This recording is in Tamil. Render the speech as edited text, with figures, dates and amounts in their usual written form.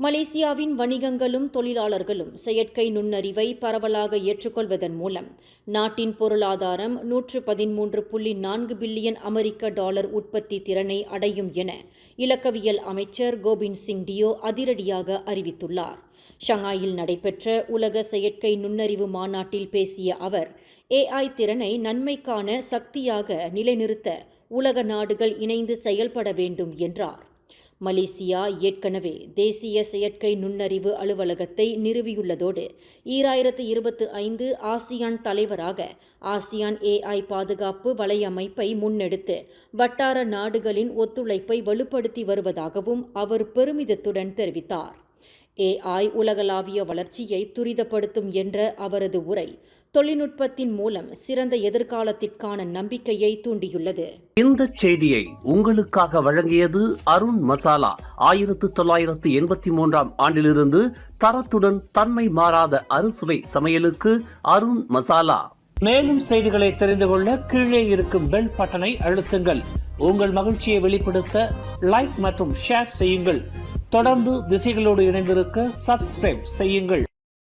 மலேசியாவின் வணிகங்களும் தொழிலாளர்களும் செயற்கை நுண்ணறிவை பரவலாக ஏற்றுக்கொள்வதன் மூலம் நாட்டின் பொருளாதாரம் 113.4 பில்லியன் அமெரிக்க டாலர் உற்பத்தி திறனை அடையும் என இலக்கவியல் அமைச்சர் கோபிந்த் சிங் டியோ அதிரடியாக அறிவித்துள்ளார். ஷங்காயில் நடைபெற்ற உலக செயற்கை நுண்ணறிவு மாநாட்டில் பேசிய அவர், AI திறனை நன்மைக்கான சக்தியாக நிலைநிறுத்த உலக நாடுகள் இணைந்து செயல்பட வேண்டும் என்றார். மலேசியா ஏற்கனவே தேசிய செயற்கை நுண்ணறிவு அலுவலகத்தை நிறுவியுள்ளதோடு 2025 ஆசியான் தலைவராக ஆசியான் AI பாதுகாப்பு வலையமைப்பை முன்னெடுத்து வட்டார நாடுகளின் ஒத்துழைப்பை வலுப்படுத்தி வருவதாகவும் அவர் பெருமிதத்துடன் தெரிவித்தார். AI உலகளாவிய வளர்ச்சியை துரிதப்படுத்தும் என்ற அவரது உரை தொழில்நுட்பத்தின் மூலம் சிறந்த எதிர்காலத்திற்கான நம்பிக்கையை தூண்டியுள்ளது. இந்த செய்தியை உங்களுக்காக வழங்கியது அருண் மசாலா. 1983 ஆண்டிலிருந்து தரத்துடன் தன்மை மாறாத அறுசுவை சமையலுக்கு அருண் மசாலா. மேலும் செய்திகளை தெரிந்து கொள்ள கீழே இருக்கும் பெல் பட்டனை அழுத்துங்கள். உங்கள் மகிழ்ச்சியை வெளிப்படுத்த லைக் மற்றும் ஷேர் செய்யுங்கள். தொடர்ந்து திசைகளோடு இணைந்திருக்க சப்ஸ்கிரைப் செய்யுங்கள்.